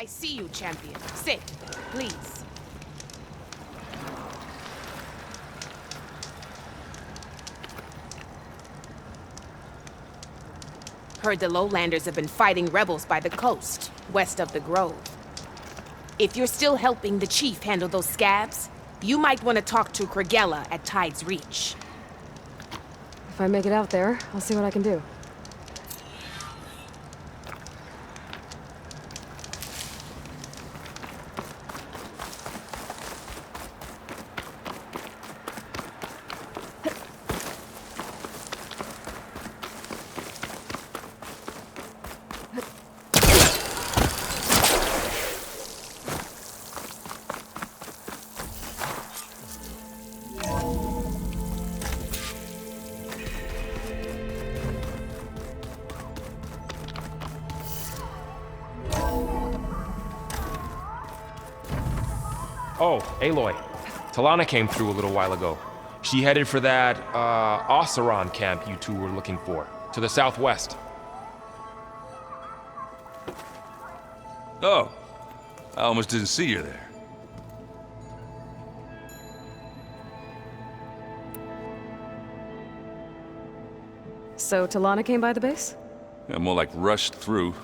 I see you, champion. Sit, please. Heard the Lowlanders have been fighting rebels by the coast, west of the Grove. If you're still helping the chief handle those scabs, you might want to talk to Kragella at Tide's Reach. If I make it out there, I'll see what I can do. Oh, Aloy. Talana came through a little while ago. She headed for that, Oseram camp you two were looking for, to the southwest. Oh, I almost didn't see you there. So Talana came by the base? Yeah, more like rushed through.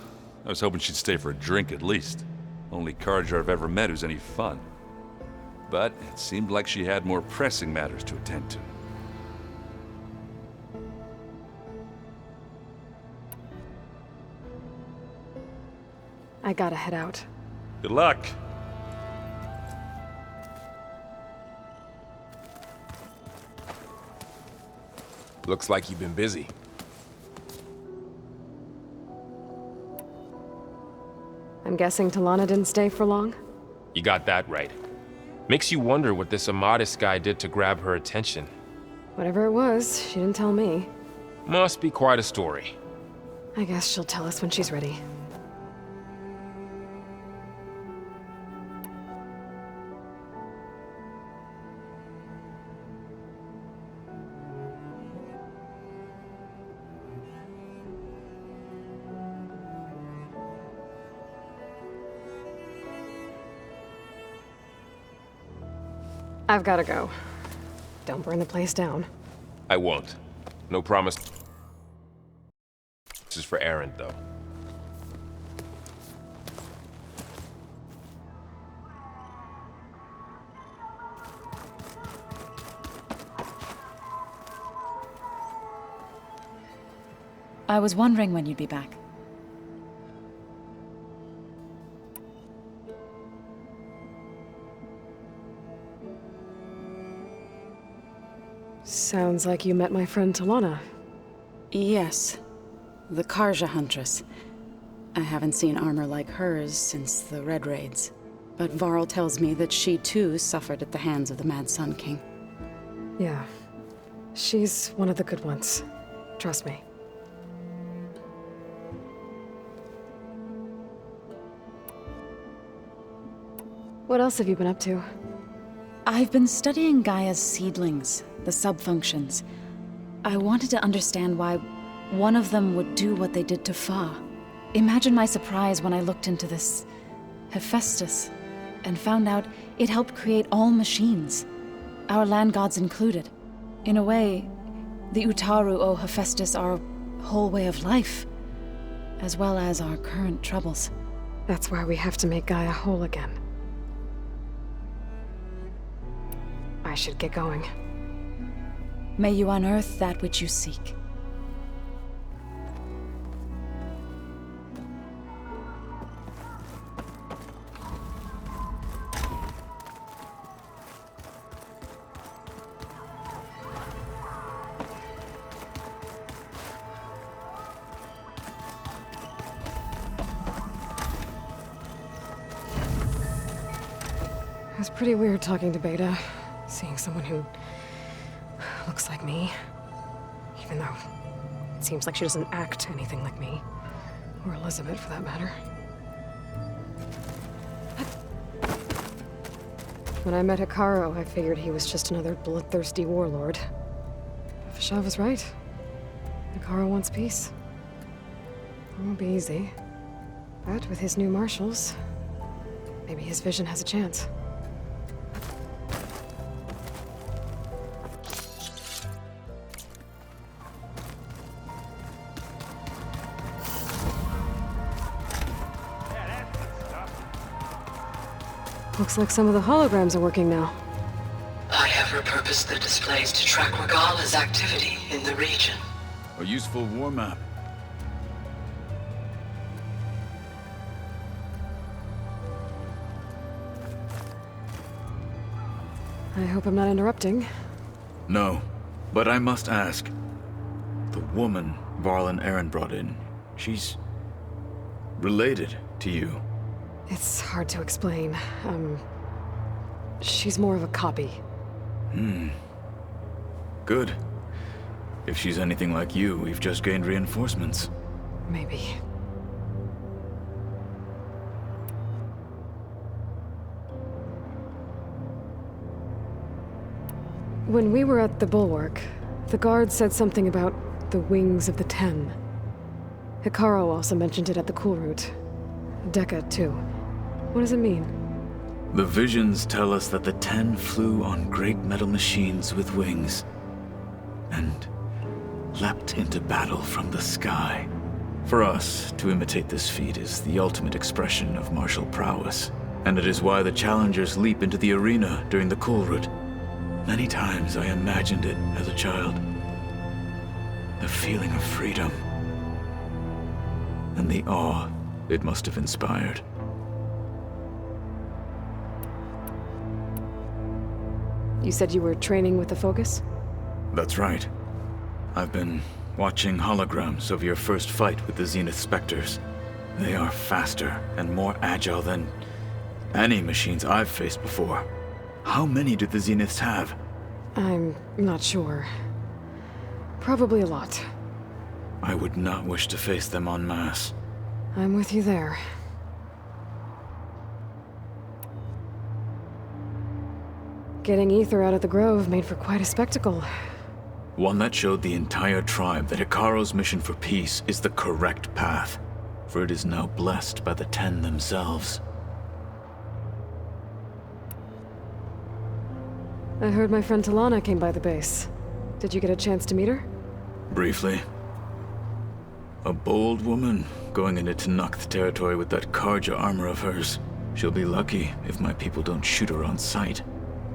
I was hoping she'd stay for a drink at least. Only Carja I've ever met who's any fun. But it seemed like she had more pressing matters to attend to. I gotta head out. Good luck. Looks like you've been busy. I'm guessing Talana didn't stay for long? You got that right. Makes you wonder what this Amadis guy did to grab her attention. Whatever it was, she didn't tell me. Must be quite a story. I guess she'll tell us when she's ready. I've gotta go. Don't burn the place down. I won't. No promise. This is for Erend, though. I was wondering when you'd be back. Sounds like you met my friend Talana. Yes. The Carja Huntress. I haven't seen armor like hers since the Red Raids. But Varl tells me that she too suffered at the hands of the Mad Sun King. Yeah. She's one of the good ones. Trust me. What else have you been up to? I've been studying Gaia's seedlings, the subfunctions. I wanted to understand why one of them would do what they did to Fa. Imagine my surprise when I looked into this Hephaestus and found out it helped create all machines, our land gods included. In a way, the Utaru owe Hephaestus our whole way of life, as well as our current troubles. That's why we have to make Gaia whole again. I should get going. May you unearth that which you seek. It was pretty weird talking to Beta. Seeing someone who looks like me. Even though it seems like she doesn't act anything like me. Or Elizabeth, for that matter. When I met Hekarro, I figured he was just another bloodthirsty warlord. Vashav was right. Hekarro wants peace. It won't be easy. But with his new marshals, Maybe his vision has a chance. Looks like some of the holograms are working now. I have repurposed the displays to track Regala's activity in the region. A useful war map. I hope I'm not interrupting. No, but I must ask. The woman Varl and Aaron brought in, she's related to you. It's hard to explain. She's more of a copy. Good. If she's anything like you, we've just gained reinforcements. Maybe. When we were at the Bulwark, the guard said something about the Wings of the Ten. Hikaru also mentioned it at the Cool Route. Dekka, too. What does it mean? The visions tell us that the Ten flew on great metal machines with wings, and leapt into battle from the sky. For us, to imitate this feat is the ultimate expression of martial prowess, and it is why the challengers leap into the arena during the Cool Route. Many times I imagined it as a child. The feeling of freedom, and the awe it must have inspired. You said you were training with the Focus? That's right. I've been watching holograms of your first fight with the Zenith Spectres. They are faster and more agile than any machines I've faced before. How many do the Zeniths have? I'm not sure. Probably a lot. I would not wish to face them en masse. I'm with you there. Getting Ether out of the Grove made for quite a spectacle. One that showed the entire tribe that Hikaru's mission for peace is the correct path, for it is now blessed by the Ten themselves. I heard my friend Talana came by the base. Did you get a chance to meet her? Briefly. A bold woman going into Tenakth territory with that Karja armor of hers. She'll be lucky if my people don't shoot her on sight.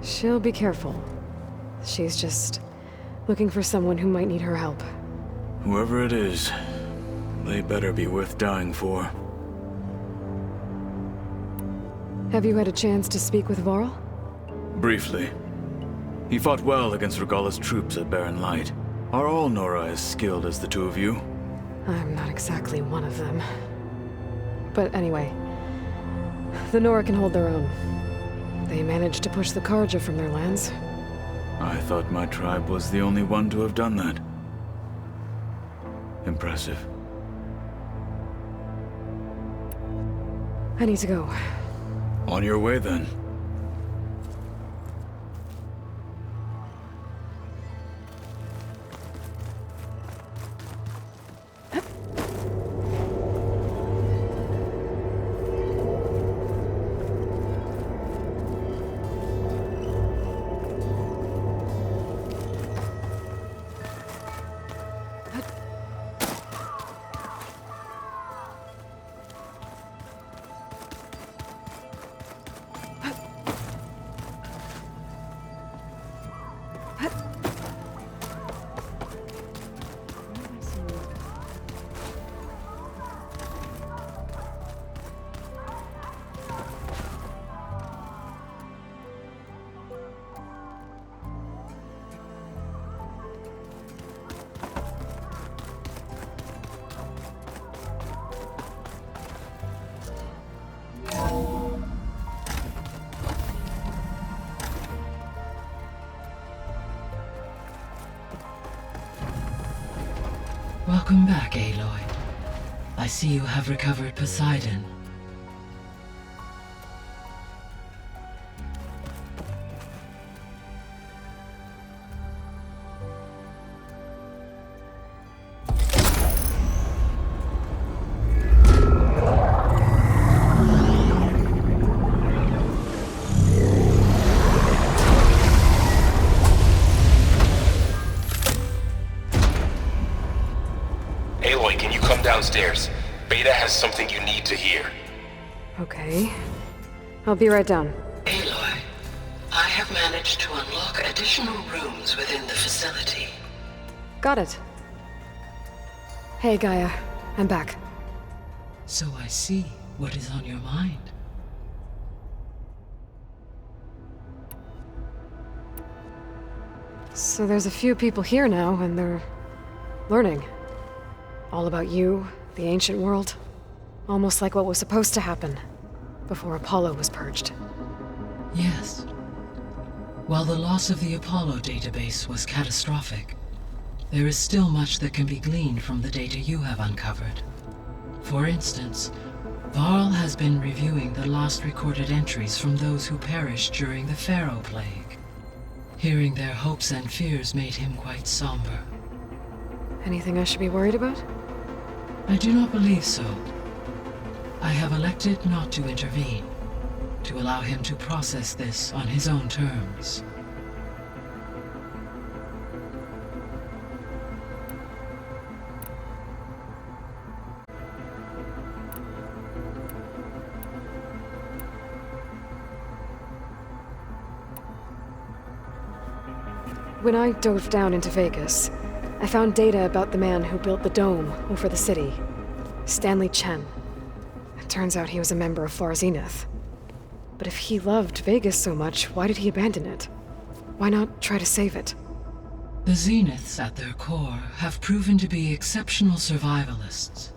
She'll be careful. She's just looking for someone who might need her help. Whoever it is, they better be worth dying for. Have you had a chance to speak with Varl? Briefly. He fought well against Regala's troops at Barren Light. Are all Nora as skilled as the two of you? I'm not exactly one of them. But anyway, the Nora can hold their own. They managed to push the Karja from their lands. I thought my tribe was the only one to have done that. Impressive. I need to go. On your way, then. Welcome back, Aloy. I see you have recovered Poseidon. upstairs. Beta has something you need to hear. Okay. I'll be right down. Aloy, I have managed to unlock additional rooms within the facility. Got it. Hey, Gaia. I'm back. So I see what is on your mind. So there's a few people here now, and they're learning. All about you, the ancient world. Almost like what was supposed to happen before Apollo was purged. Yes. While the loss of the Apollo database was catastrophic, there is still much that can be gleaned from the data you have uncovered. For instance, Varl has been reviewing the last recorded entries from those who perished during the Pharaoh Plague. Hearing their hopes and fears made him quite somber. Anything I should be worried about? I do not believe so. I have elected not to intervene, to allow him to process this on his own terms. When I dove down into Vegas, I found data about the man who built the dome over the city, Stanley Chen. It turns out he was a member of Far Zenith. But if he loved Vegas so much, why did he abandon it? Why not try to save it? The Zeniths, at their core, have proven to be exceptional survivalists.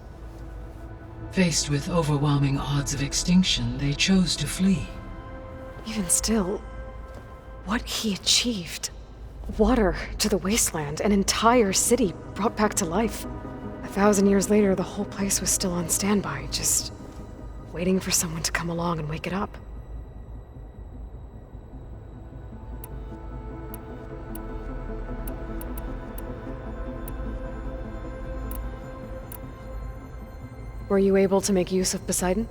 Faced with overwhelming odds of extinction, they chose to flee. Even still, what he achieved. Water to the wasteland, an entire city brought back to life. 1,000 years later, the whole place was still on standby, just waiting for someone to come along and wake it up. Were you able to make use of Poseidon?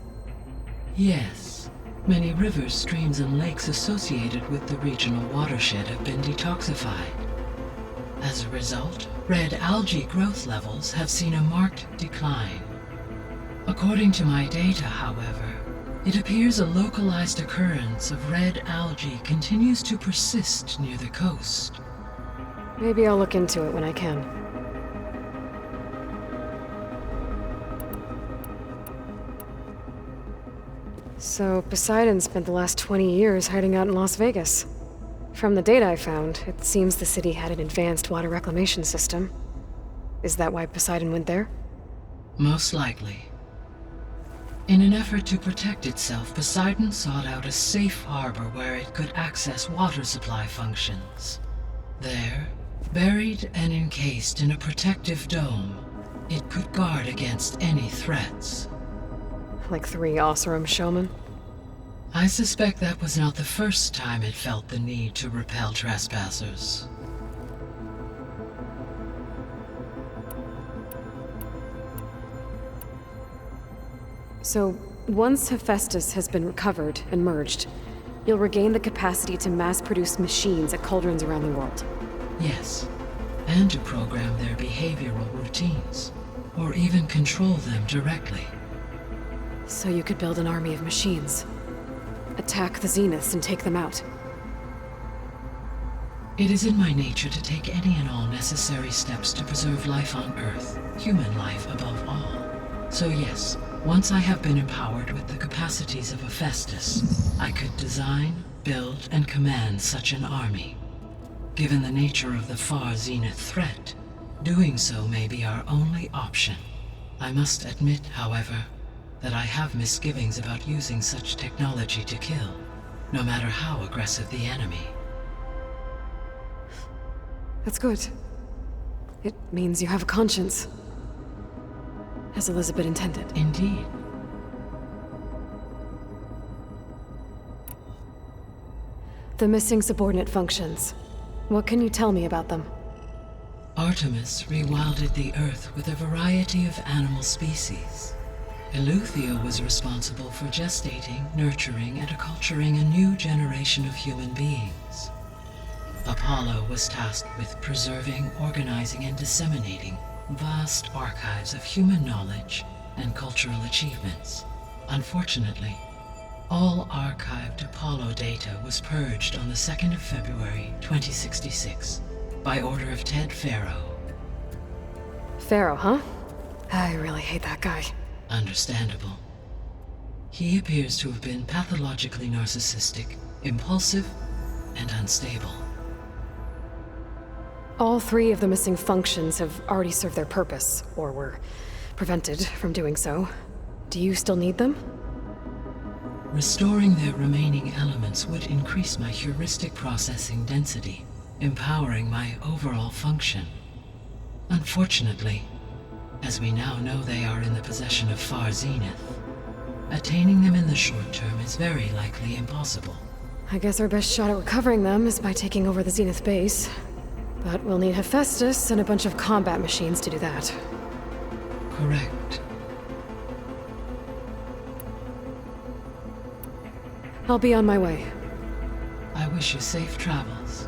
Yes. Many rivers, streams, and lakes associated with the regional watershed have been detoxified. As a result, red algae growth levels have seen a marked decline. According to my data, however, it appears a localized occurrence of red algae continues to persist near the coast. Maybe I'll look into it when I can. So, Poseidon spent the last 20 years hiding out in Las Vegas. From the data I found, it seems the city had an advanced water reclamation system. Is that why Poseidon went there? Most likely. In an effort to protect itself, Poseidon sought out a safe harbor where it could access water supply functions. There, buried and encased in a protective dome, it could guard against any threats. Like 3 Oseram showmen? I suspect that was not the first time it felt the need to repel trespassers. So, once Hephaestus has been recovered and merged, you'll regain the capacity to mass-produce machines at cauldrons around the world. Yes, and to program their behavioral routines, or even control them directly. So you could build an army of machines. Attack the Zeniths and take them out. It is in my nature to take any and all necessary steps to preserve life on Earth, human life above all. So yes, once I have been empowered with the capacities of Hephaestus, I could design, build, and command such an army. Given the nature of the Far Zenith threat, doing so may be our only option. I must admit, however, that I have misgivings about using such technology to kill, no matter how aggressive the enemy. That's good. It means you have a conscience. As Elizabeth intended. Indeed. The missing subordinate functions. What can you tell me about them? Artemis rewilded the Earth with a variety of animal species. Eleuthia was responsible for gestating, nurturing, and acculturating a new generation of human beings. Apollo was tasked with preserving, organizing, and disseminating Vast archives of human knowledge and cultural achievements. Unfortunately, all archived Apollo data was purged on the 2nd of February, 2066, by order of Ted Faro. Pharaoh, huh? I really hate that guy. Understandable. He appears to have been pathologically narcissistic, impulsive, and unstable. All 3 of the missing functions have already served their purpose, or were prevented from doing so. Do you still need them? Restoring their remaining elements would increase my heuristic processing density, empowering my overall function. Unfortunately, as we now know they are in the possession of Far Zenith, attaining them in the short term is very likely impossible. I guess our best shot at recovering them is by taking over the Zenith base. But we'll need Hephaestus and a bunch of combat machines to do that. Correct. I'll be on my way. I wish you safe travels.